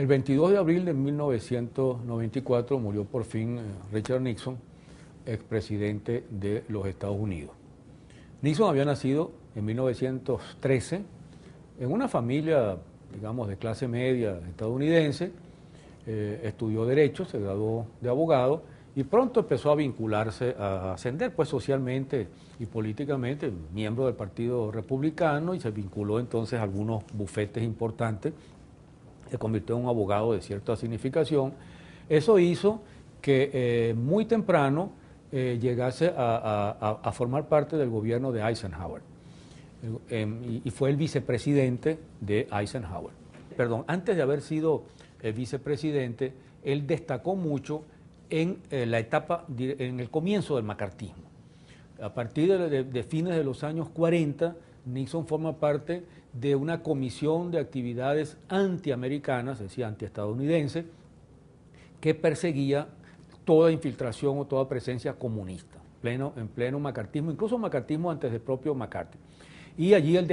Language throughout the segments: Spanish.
El 22 de abril de 1994 murió por fin Richard Nixon, expresidente de los Estados Unidos. Nixon había nacido en 1913 en una familia, digamos, de clase media estadounidense, estudió Derecho, se graduó de abogado y pronto empezó a vincularse, a ascender pues socialmente y políticamente, miembro del Partido Republicano, y se vinculó entonces a algunos bufetes importantes. Se convirtió en un abogado de cierta significación. Eso hizo que muy temprano llegase a formar parte del gobierno de Eisenhower y fue el vicepresidente de Eisenhower. Perdón, antes de haber sido el vicepresidente, él destacó mucho en la etapa, en el comienzo del macartismo. A partir de fines de los años 40, Nixon forma parte de una comisión de actividades antiamericanas, es decir, antiestadounidense, que perseguía toda infiltración o toda presencia comunista, en pleno macartismo, incluso macartismo antes del propio McCarthy. Y allí él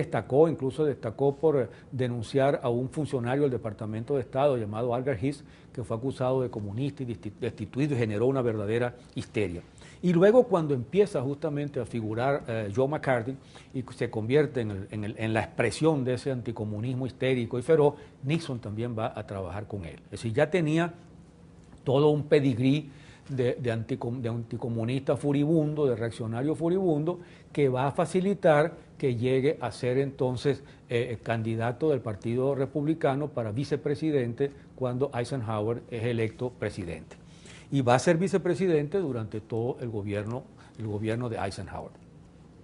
incluso destacó por denunciar a un funcionario del Departamento de Estado llamado Alger Hiss, que fue acusado de comunista y destituido y generó una verdadera histeria. Y luego cuando empieza justamente a figurar Joe McCarthy y se convierte en la expresión de ese anticomunismo histérico y feroz, Nixon también va a trabajar con él. Es decir, ya tenía todo un pedigrí de anticomunista furibundo, de reaccionario furibundo, que va a facilitar que llegue a ser entonces candidato del Partido Republicano para vicepresidente cuando Eisenhower es electo presidente. Y va a ser vicepresidente durante todo el gobierno de Eisenhower.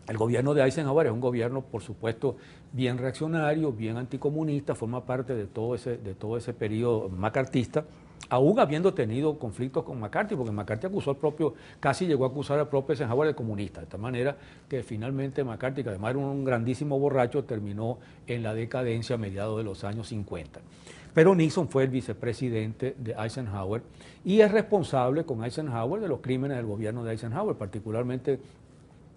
El gobierno de Eisenhower es un gobierno, por supuesto, bien reaccionario, bien anticomunista, forma parte de todo ese periodo macartista, aún habiendo tenido conflictos con McCarthy, porque McCarthy casi llegó a acusar al propio Eisenhower de comunista, de tal manera que finalmente McCarthy, que además era un grandísimo borracho, terminó en la decadencia a mediados de los años 50. Pero Nixon fue el vicepresidente de Eisenhower y es responsable con Eisenhower de los crímenes del gobierno de Eisenhower, particularmente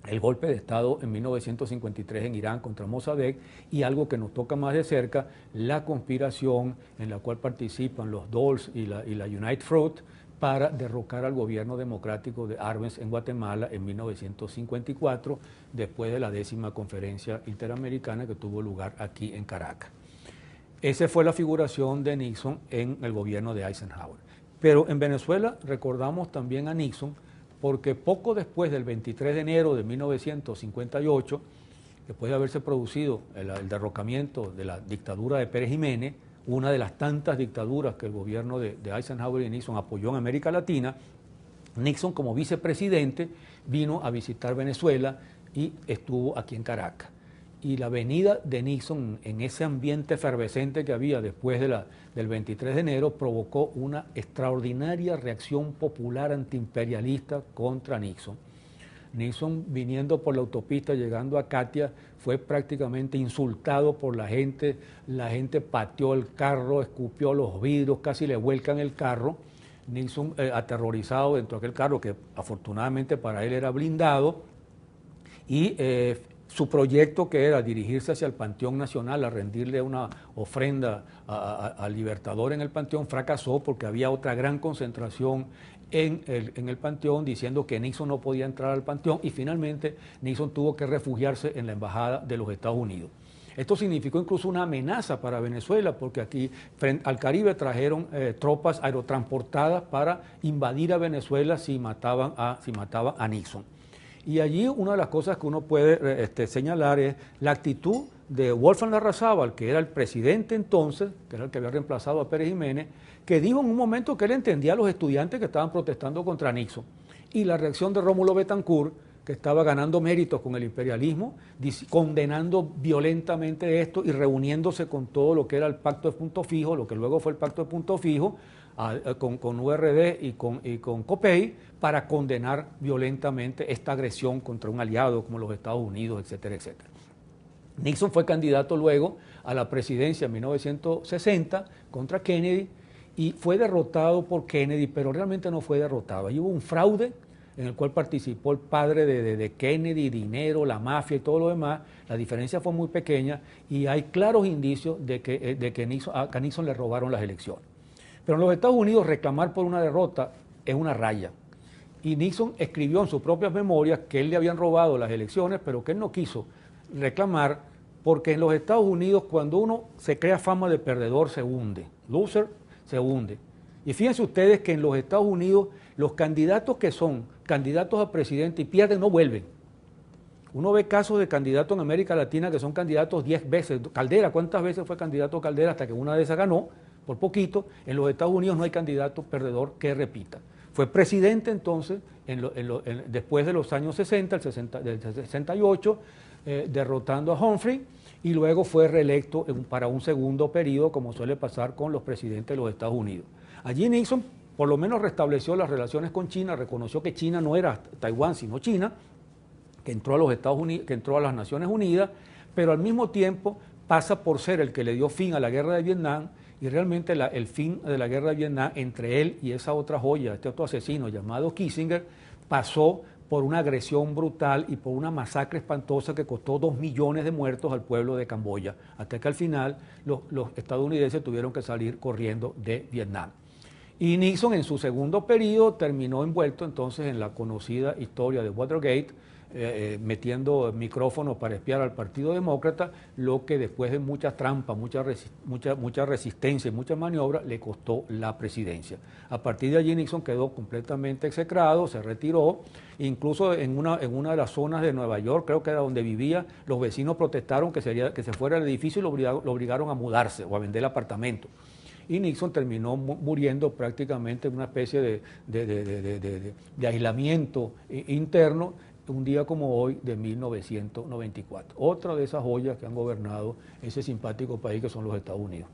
el golpe de Estado en 1953 en Irán contra Mossadegh y algo que nos toca más de cerca, la conspiración en la cual participan los Dols y la United Fruit para derrocar al gobierno democrático de Arbenz en Guatemala en 1954, después de la 10ª conferencia interamericana que tuvo lugar aquí en Caracas. Esa fue la figuración de Nixon en el gobierno de Eisenhower. Pero en Venezuela recordamos también a Nixon porque poco después del 23 de enero de 1958, después de haberse producido el derrocamiento de la dictadura de Pérez Jiménez, una de las tantas dictaduras que el gobierno de Eisenhower y Nixon apoyó en América Latina, Nixon como vicepresidente vino a visitar Venezuela y estuvo aquí en Caracas. Y la venida de Nixon en ese ambiente efervescente que había después del 23 de enero provocó una extraordinaria reacción popular antiimperialista contra Nixon. Nixon, viniendo por la autopista, llegando a Katia, fue prácticamente insultado por la gente pateó el carro, escupió los vidrios, casi le vuelcan el carro. Nixon, aterrorizado dentro de aquel carro, que afortunadamente para él era blindado, y su proyecto, que era dirigirse hacia el Panteón Nacional a rendirle una ofrenda al Libertador en el Panteón, fracasó porque había otra gran concentración en el Panteón diciendo que Nixon no podía entrar al Panteón y finalmente Nixon tuvo que refugiarse en la Embajada de los Estados Unidos. Esto significó incluso una amenaza para Venezuela porque aquí al Caribe trajeron tropas aerotransportadas para invadir a Venezuela si mataban a Nixon. Y allí una de las cosas que uno puede señalar es la actitud de Wolfgang Larrazábal, que era el presidente entonces, que era el que había reemplazado a Pérez Jiménez, que dijo en un momento que él entendía a los estudiantes que estaban protestando contra Nixon. Y la reacción de Rómulo Betancourt, que estaba ganando méritos con el imperialismo, condenando violentamente esto y reuniéndose con todo lo que era el Pacto de Punto Fijo, lo que luego fue el Pacto de Punto Fijo, con URD y con COPEI, para condenar violentamente esta agresión contra un aliado como los Estados Unidos, etcétera, etcétera. Nixon fue candidato luego a la presidencia en 1960 contra Kennedy y fue derrotado por Kennedy, pero realmente no fue derrotado. Ahí hubo un fraude en el cual participó el padre de Kennedy, dinero, la mafia y todo lo demás. La diferencia fue muy pequeña y hay claros indicios de que a Nixon le robaron las elecciones. Pero en los Estados Unidos reclamar por una derrota es una raya. Y Nixon escribió en sus propias memorias que él le habían robado las elecciones, pero que él no quiso reclamar, porque en los Estados Unidos cuando uno se crea fama de perdedor se hunde, loser se hunde. Y fíjense ustedes que en los Estados Unidos los candidatos que son candidatos a presidente y pierden no vuelven. Uno ve casos de candidatos en América Latina que son candidatos 10 veces. Caldera, ¿cuántas veces fue candidato Caldera hasta que una de esas ganó? Por poquito. En los Estados Unidos no hay candidato perdedor que repita. Fue presidente entonces, después de los años 60, del 68, derrotando a Humphrey, y luego fue reelecto para un segundo periodo, como suele pasar con los presidentes de los Estados Unidos. Allí Nixon por lo menos restableció las relaciones con China, reconoció que China no era Taiwán, sino China, que entró a los Estados Unidos, que entró a las Naciones Unidas, pero al mismo tiempo pasa por ser el que le dio fin a la guerra de Vietnam, y realmente el fin de la guerra de Vietnam entre él y esa otra joya, este otro asesino llamado Kissinger, pasó por una agresión brutal y por una masacre espantosa que costó 2 millones de muertos al pueblo de Camboya, hasta que al final los estadounidenses tuvieron que salir corriendo de Vietnam. Y Nixon en su segundo periodo terminó envuelto entonces en la conocida historia de Watergate, metiendo micrófonos para espiar al Partido Demócrata, lo que después de muchas trampas, mucha resistencia y muchas maniobras le costó la presidencia. A partir de allí Nixon quedó completamente execrado, se retiró, incluso en una de las zonas de Nueva York, creo que era donde vivía, los vecinos protestaron que se fuera del edificio y lo obligaron a mudarse o a vender el apartamento. Y Nixon terminó muriendo prácticamente en una especie de aislamiento interno un día como hoy de 1994. Otra de esas joyas que han gobernado ese simpático país que son los Estados Unidos.